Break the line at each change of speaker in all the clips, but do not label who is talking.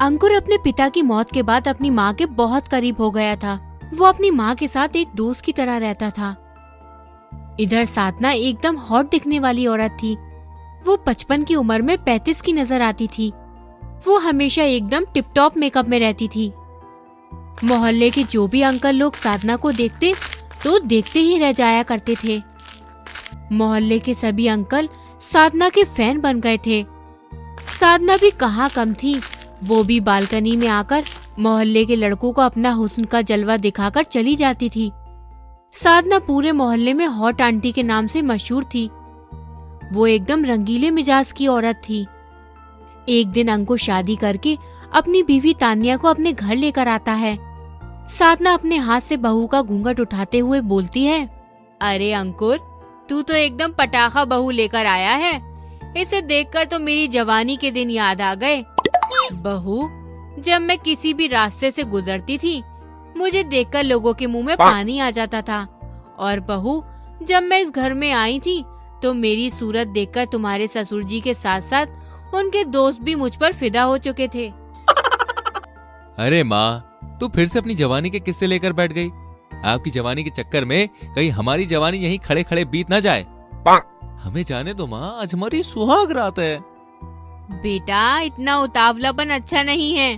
अंकुर अपने पिता की मौत के बाद अपनी माँ के बहुत करीब हो गया था। वो अपनी माँ के साथ एक दोस्त की तरह रहता था। इधर साधना एकदम हॉट दिखने वाली औरत थी। वो 55 की उम्र में 35 की नजर आती थी। वो हमेशा एकदम टिप टॉप मेकअप में रहती थी। मोहल्ले के जो भी अंकल लोग साधना को देखते तो देखते ही रह जाया करते थे। मोहल्ले के सभी अंकल साधना के फैन बन गए थे। साधना भी कहाँ कम थी। वो भी बालकनी में आकर मोहल्ले के लड़कों को अपना हुस्न का जलवा दिखाकर चली जाती थी। साधना पूरे मोहल्ले में हॉट आंटी के नाम से मशहूर थी। वो एकदम रंगीले मिजाज की औरत थी। एक दिन अंकुर शादी करके अपनी बीवी तान्या को अपने घर लेकर आता है। साधना अपने हाथ से बहू का घूंघट उठाते हुए बोलती है, अरे अंकुर, तू तो एकदम पटाखा बहू लेकर आया है। इसे देखकर तो मेरी जवानी के दिन याद आ गए। बहू, जब मैं किसी भी रास्ते से गुजरती थी मुझे देखकर लोगों के मुंह में पानी आ जाता था। और बहू, जब मैं इस घर में आई थी तो मेरी सूरत देखकर तुम्हारे ससुर जी के साथ साथ उनके दोस्त भी मुझ पर फिदा हो चुके थे।
अरे माँ, तू फिर से अपनी जवानी के किस्से लेकर बैठ गई। आपकी जवानी के चक्कर में कहीं हमारी जवानी यहीं खड़े खड़े बीत ना जाए। हमें जाने दो माँ, आज हमारी सुहाग रात है।
बेटा, इतना उतावलापन अच्छा नहीं है।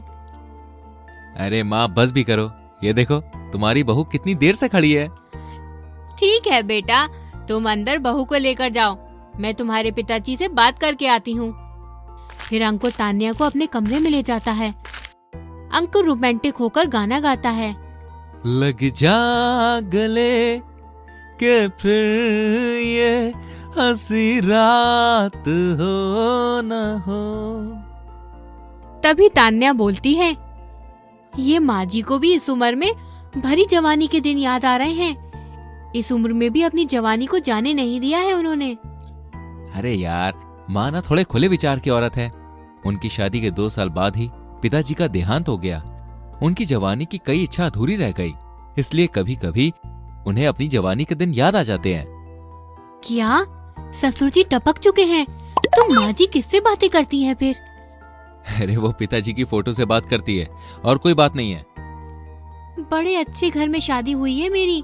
अरे माँ, बस भी करो। ये देखो, तुम्हारी बहू कितनी देर से खड़ी है।
ठीक है बेटा, तुम अंदर बहू को लेकर जाओ। मैं तुम्हारे पिताजी से बात करके आती हूँ। फिर अंकुर तान्या को अपने कमरे में ले जाता है। अंकुर रोमांटिक होकर गाना गाता है,
लग जा गले के फिर ये हंसी रात हो न हो।
तभी तान्या बोलती है, ये माँ जी को भी इस उम्र में भरी जवानी के दिन याद आ रहे हैं। इस उम्र में भी अपनी जवानी को जाने नहीं दिया है उन्होंने।
अरे यार, माँ ना थोड़े खुले विचार की औरत है। उनकी शादी के 2 साल बाद ही पिताजी का देहांत हो गया। उनकी जवानी की कई इच्छा अधूरी रह गई, इसलिए कभी कभी उन्हें अपनी जवानी के दिन याद आ जाते हैं।
क्या ससुर जी टपक चुके हैं? तो माँ जी किससे बातें करती हैं फिर?
अरे वो पिताजी की फोटो से बात करती है, और कोई बात नहीं है।
बड़े अच्छे घर में शादी हुई है मेरी।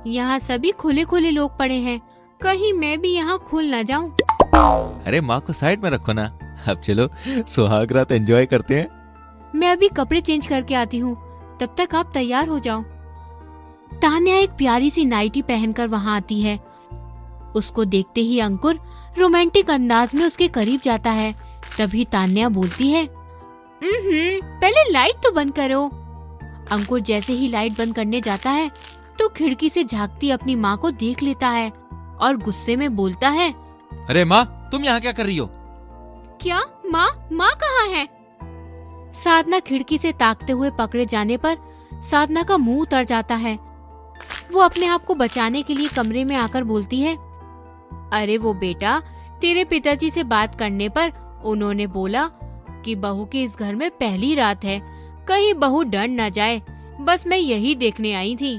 यहाँ सभी खुले खुले लोग पड़े हैं, कहीं मैं भी यहाँ खुल न जाऊं।
अरे माँ को साइड में रखो ना। अब चलो सुहाग रात एंजॉय करते हैं।
मैं अभी कपड़े चेंज करके आती हूँ, तब तक आप तैयार हो जाओ। तान्या एक प्यारी सी नाइटी पहनकर वहाँ आती है। उसको देखते ही अंकुर रोमांटिक अंदाज में उसके करीब जाता है। तभी तान्या बोलती है, पहले लाइट तो बंद करो। अंकुर जैसे ही लाइट बंद करने जाता है तो खिड़की से झांकती अपनी माँ को देख लेता है और गुस्से में बोलता है,
अरे माँ, तुम यहाँ क्या कर रही हो?
क्या माँ? माँ कहाँ है? साधना खिड़की से ताकते हुए पकड़े जाने पर साधना का मुंह उतर जाता है। वो अपने आप को बचाने के लिए कमरे में आकर बोलती है, अरे वो बेटा, तेरे पिताजी से बात करने पर उन्होंने बोला कि बहू की इस घर में पहली रात है, कहीं बहू डर न जाए। बस मैं यही देखने आई थी।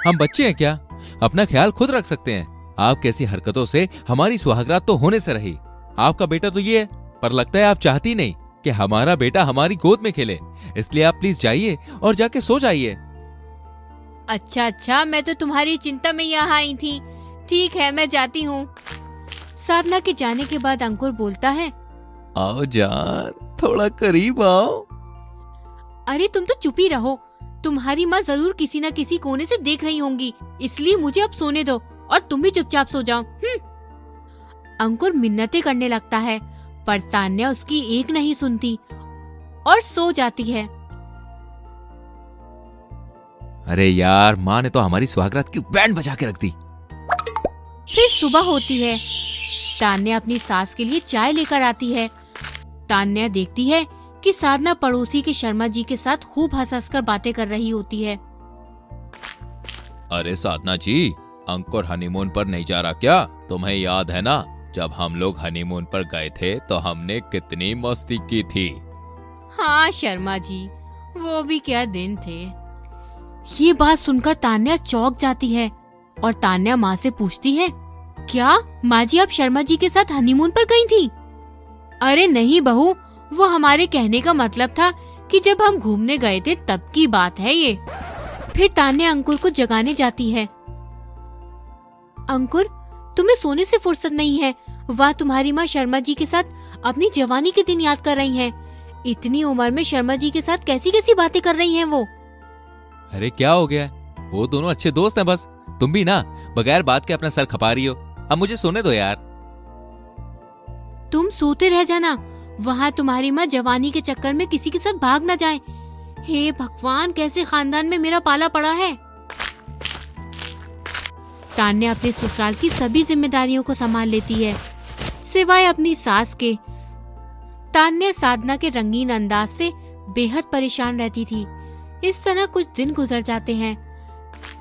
हम बच्चे हैं क्या? अपना ख्याल खुद रख सकते हैं। आप कैसी हरकतों से हमारी सुहागरात तो होने से रही। आपका बेटा तो ये है, पर लगता है आप चाहती नहीं कि हमारा बेटा हमारी गोद में खेले। इसलिए आप प्लीज जाइए और जाके सो जाइए।
अच्छा, मैं तो तुम्हारी चिंता में यहाँ आई थी। ठीक है, मैं जाती हूँ। साधना के जाने के बाद अंकुर बोलता है,
आओ जान, थोड़ा करीब आओ।
अरे तुम तो चुप ही रहो। तुम्हारी माँ जरूर किसी न किसी कोने से देख रही होंगी, इसलिए मुझे अब सोने दो और तुम भी चुपचाप सो जाओ। अंकुर मिन्नतें करने लगता है, पर तान्या उसकी एक नहीं सुनती और सो जाती है।
अरे यार, माँ ने तो हमारी सुहागरात की बैंड बजा के रख दी।
फिर सुबह होती है। तान्या अपनी सास के लिए चाय लेकर आती है। तान्या देखती है कि साधना पड़ोसी के शर्मा जी के साथ खूब हंस कर बातें कर रही होती है।
अरे साधना जी, अंकुर हनीमून पर नहीं जा रहा क्या? तुम्हें याद है ना, जब हम लोग हनीमून पर गए थे तो हमने कितनी मस्ती की थी।
हाँ शर्मा जी, वो भी क्या दिन थे। ये बात सुनकर तान्या चौंक जाती है और तान्या माँ से पूछती है, क्या माँ जी आप शर्मा जी के साथ हनीमून पर गई थी? अरे नहीं बहू, वो हमारे कहने का मतलब था कि जब हम घूमने गए थे तब की बात है ये। फिर तान्या अंकुर को जगाने जाती है। अंकुर, तुम्हें सोने से फुर्सत नहीं है। वाह, तुम्हारी माँ शर्मा जी के साथ अपनी जवानी के दिन याद कर रही हैं। इतनी उम्र में शर्मा जी के साथ कैसी कैसी बातें कर रही हैं वो।
अरे क्या हो गया, वो दोनों अच्छे दोस्त हैं बस। तुम भी ना बगैर बात के अपना सर खपा रही हो। अब मुझे सोने दो यार।
तुम सोते रह जाना, वहाँ तुम्हारी माँ जवानी के चक्कर में किसी के साथ भाग न जाए। हे भगवान, कैसे खानदान में मेरा पाला पड़ा है। तान्या अपने ससुराल की सभी जिम्मेदारियों को संभाल लेती है सिवाय अपनी सास के। तान्या साधना के रंगीन अंदाज से बेहद परेशान रहती थी। इस तरह कुछ दिन गुजर जाते हैं।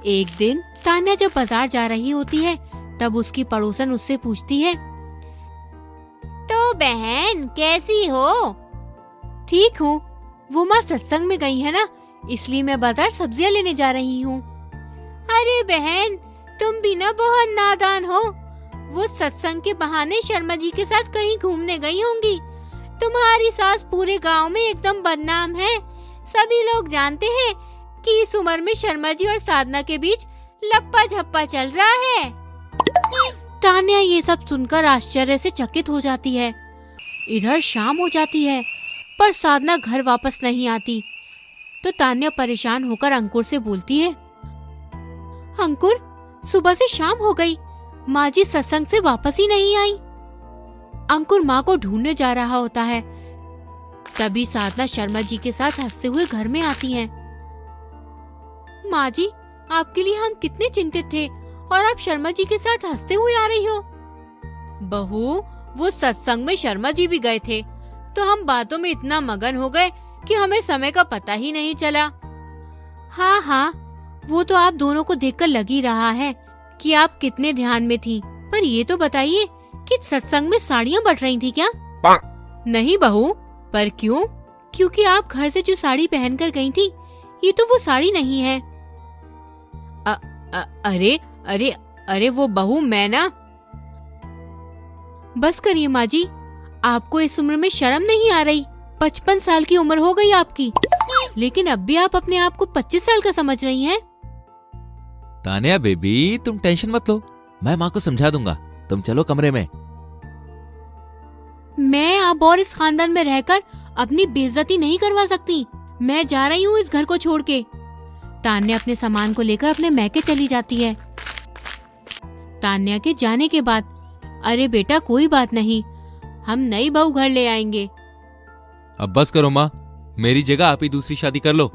एक दिन तान्या जब बाजार जा रही होती है तब उसकी पड़ोसन उससे पूछती है, तो बहन कैसी हो? ठीक हूँ, वो माँ सत्संग में गई है ना, इसलिए मैं बाजार सब्जियाँ लेने जा रही हूँ। अरे बहन, तुम भी ना बहुत नादान हो। वो सत्संग के बहाने शर्मा जी के साथ कहीं घूमने गई होंगी। तुम्हारी सास पूरे गांव में एकदम बदनाम है। सभी लोग जानते हैं कि इस उम्र में शर्मा जी और साधना के बीच लप्पा झप्पा चल रहा है। तान्या ये सब सुनकर आश्चर्य से चकित हो जाती है। इधर शाम हो जाती है पर साधना घर वापस नहीं आती। तो तान्या परेशान होकर अंकुर से बोलती है, अंकुर, सुबह से शाम हो गई, माँ जी सत्संग से वापस ही नहीं आई। अंकुर माँ को ढूंढने जा रहा होता है। तभी साधना शर्मा जी के साथ हंसते हुए घर में आती हैं। माँ जी, आपके लिए हम कितने चिंतित थे और आप शर्मा जी के साथ हंसते हुए आ रही हो। बहू, वो सत्संग में शर्मा जी भी गए थे तो हम बातों में इतना मगन हो गए कि हमें समय का पता ही नहीं चला। हाँ हाँ, वो तो आप दोनों को देखकर लग ही रहा है कि आप कितने ध्यान में थी। पर ये तो बताइए कि सत्संग में साड़ियाँ बट रही थी क्या? नहीं बहू, पर क्यों? क्योंकि आप घर से जो साड़ी पहनकर गई थी, ये तो वो साड़ी नहीं है। अरे अरे अरे वो बहू, मैं ना। बस करिए माँ जी, आपको इस उम्र में शर्म नहीं आ रही? 55 साल की उम्र हो गई आपकी, लेकिन अब भी आप अपने आप को 25 साल का समझ रही हैं।
तान्या बेबी, तुम टेंशन मत लो, मैं माँ को समझा दूंगा। तुम चलो कमरे में।
मैं अब और इस खानदान में रहकर अपनी बेइज्जती नहीं करवा सकती। मैं जा रही हूँ इस घर को छोड़ के। तान्या अपने सामान को लेकर अपने मैके चली जाती है। तान्या के जाने के बाद, अरे बेटा कोई बात नहीं, हम नई बहू घर ले आएंगे।
अब बस करो माँ, मेरी जगह आप ही दूसरी शादी कर लो।